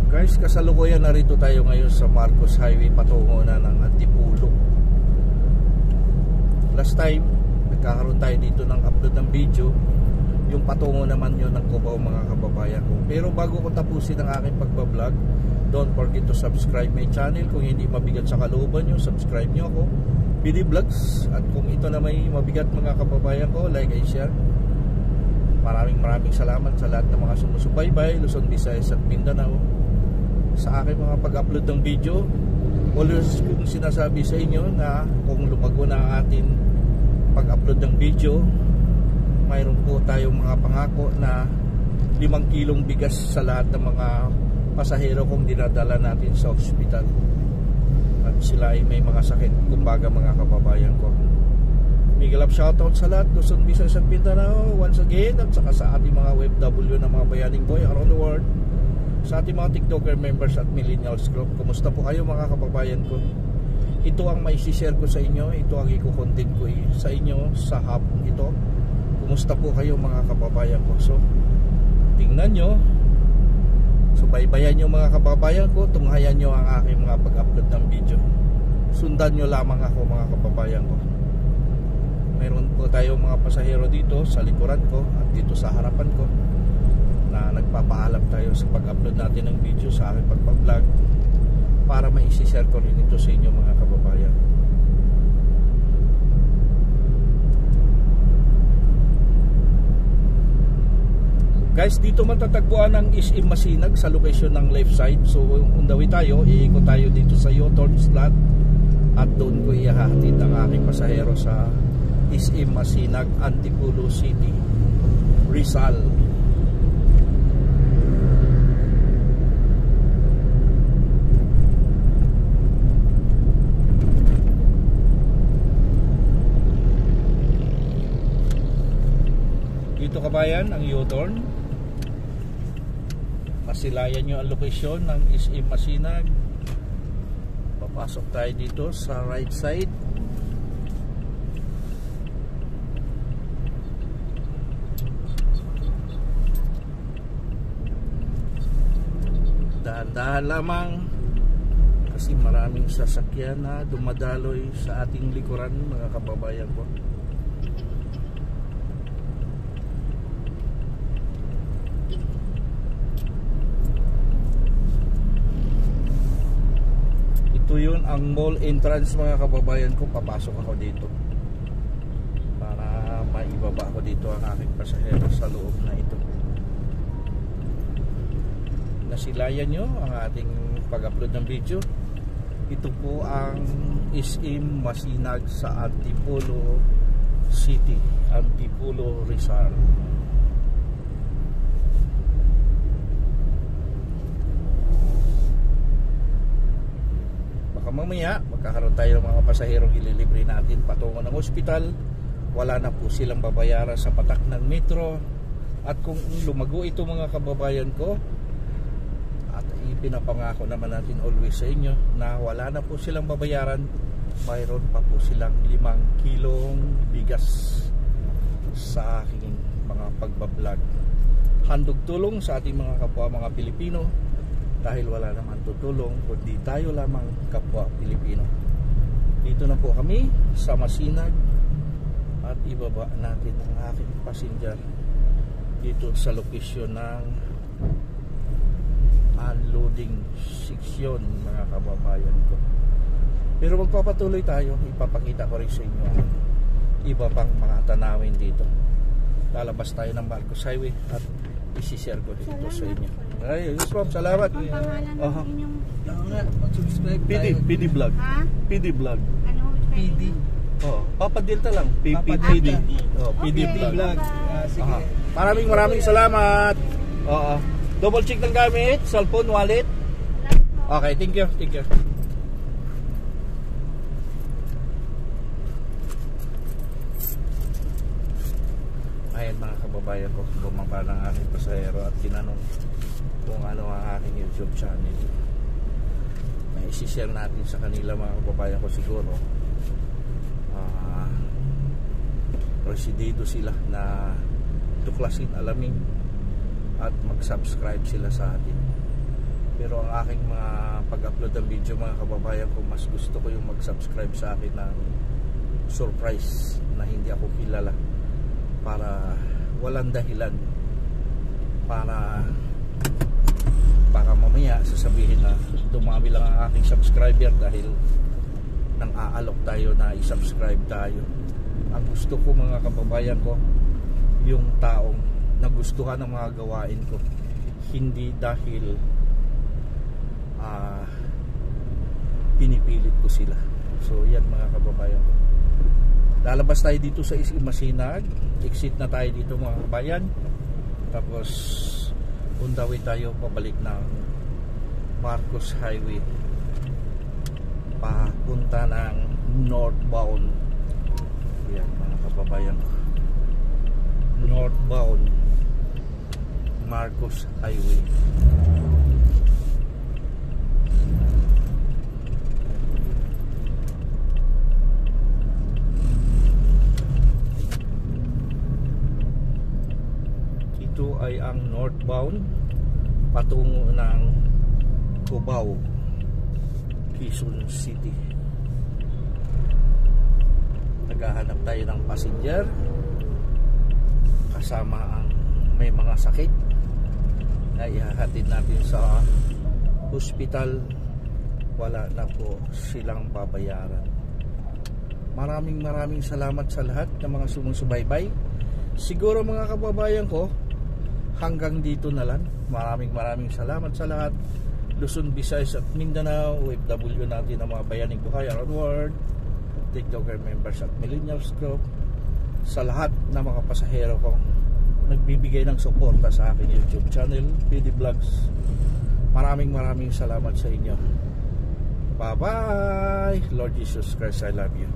Guys, kasalukuyan narito tayo ngayon sa Marcos Highway patungo na ng Antipolo. Last time nagkakaroon tayo dito ng upload ng video, yung patungo naman yun ng Cubao mga kababayan ko. Pero bago ko tapusin ang aking pagbablog, don't forget to subscribe my channel. Kung hindi mabigat sa kalooban nyo, subscribe nyo ako, PD Vlogs. At kung ito na may mabigat mga kababayan ko, like and share. Maraming salamat sa lahat ng mga sumusubaybay, Luzon, Visayas at Mindanao sa aking mga pag-upload ng video. Always kung sinasabi sa inyo na kung lumago na ang ating pag-upload ng video, mayroon po tayong mga pangako na 5 kilong bigas sa lahat ng mga pasahero kung dinadala natin sa ospital at sila ay may mga sakit, kumbaga mga kababayan ko. Miguel up shoutout sa lahat, Luzon, Visayas at Mindanao once again, at saka sa ating mga OFW na mga bayaning boy around the world, sa ating mga TikToker members at millennials group. Kumusta po kayo mga kababayan ko? Ito ang may share ko sa inyo, ito ang i-content ko sa inyo sa hapon ito. Kumusta po kayo mga kababayan ko? So, tingnan nyo, subaybayan nyo mga kababayan ko, tunghayan nyo ang aking mga pag-upload ng video. Sundan nyo lamang ako mga kababayan ko. Meron po tayo mga pasahero dito sa likuran ko at dito sa harapan ko na nagpapaalam tayo sa pag-upload natin ng video sa aking pagpa-vlog para mai-share ko rin ito sa inyo mga kababayan. Guys, dito matatagpuan ang SM Masinag sa location ng left side. So on the way tayo, iikot tayo dito sa U-turn slot at doon ko ihahatid ang aking pasahero sa SM Masinag, Antipolo City, Rizal. Dito kabayan ang U-turn. Masilayan nyo ang lokasyon ng SM Masinag. Papasok tayo dito sa right side. Dahan-dahan lamang kasi maraming sasakyan na dumadaloy sa ating likuran mga kababayan ko. Ito yun ang mall entrance mga kababayan ko. Papasok ako dito para maibaba ko dito ang aking pasahero sa loob na ito. Nasilayan nyo ang ating pag-upload ng video. Ito po ang SM Masinag sa Antipolo City, Antipolo, Rizal. Baka mamaya magkakaroon tayo ng mga pasaherong ililibre natin patungo ng ospital. Wala na po silang babayaran sa patak ng metro. At kung lumago ito mga kababayan ko, at ipinapangako naman natin always sa inyo na wala na po silang babayaran, mayroon pa po silang 5 kilong bigas sa aking mga pagbablog. Handog tulong sa ating mga kapwa mga Pilipino, dahil wala naman tutulong kundi tayo lamang kapwa Pilipino. Dito na po kami sa Masinag at ibaba natin ang aking passenger dito sa location ng unloading section mga kababayan ko. Pero magpapatuloy tayo, ipapakita ko rin sa inyo iba pang mga tanawin dito. Lalabas tayo ng Marcos Highway at isi-share ko dito sa inyo. Ay, yes ma'am, salamat. Ang pangalan ng inyong Mag-subscribe tayo. PD Vlog. Ha? PD Vlog. Ano? PD. Oh, Papa Delta lang. Papa PD. Delta. Oh, PD Okay, Vlog. Sige. Maraming salamat. Oo. Double check ng gamit, cellphone, wallet. Okay, thank you. Thank you. Ayan mga kababayan ko, bumaba ng aking pasahero at tinanong kung ano ang aking YouTube channel. May isi-share natin sa kanila mga kababayan ko siguro. Residido sila na tuklasin, alamin at mag-subscribe sila sa atin. Pero Pero ang aking mga pag-upload ng video, mga kababayan ko, mas gusto ko yung mag-subscribe sa akin ng surprise na hindi ako kilala, para walang dahilan, para baka mamaya sasabihin na dumami lang ang aking subscriber dahil nang aalok tayo na i-subscribe tayo. Ang gusto ko, mga kababayan ko, yung taong nagustuhan ng mga gawain ko, hindi dahil pinipilit ko sila. So yan, mga kababayan ko, lalabas tayo dito sa Masinag, exit na tayo dito, mga kababayan, tapos on the way tayo pabalik ng Marcos Highway papunta ng northbound. Yan, mga kababayan, northbound Marcos Highway. Ito ay ang northbound patungo ng Cubao, Quezon City. Naghahanap tayo ng passenger kasama ang may mga sakit na ihahatid natin sa hospital. Wala na po silang babayaran. Maraming salamat sa lahat ng mga sumusubaybay. Siguro, mga kababayan ko, hanggang dito na lang. Maraming salamat sa lahat. Luzon, Visayas at Mindanao, OFW natin ang mga bayaning buhay around world, TikToker members at millennials group, sa lahat ng mga pasahero kong nagbibigay ng suporta sa aking YouTube channel, PD Vlogs. Maraming salamat sa inyo. Bye bye. Lord Jesus Christ, I love you.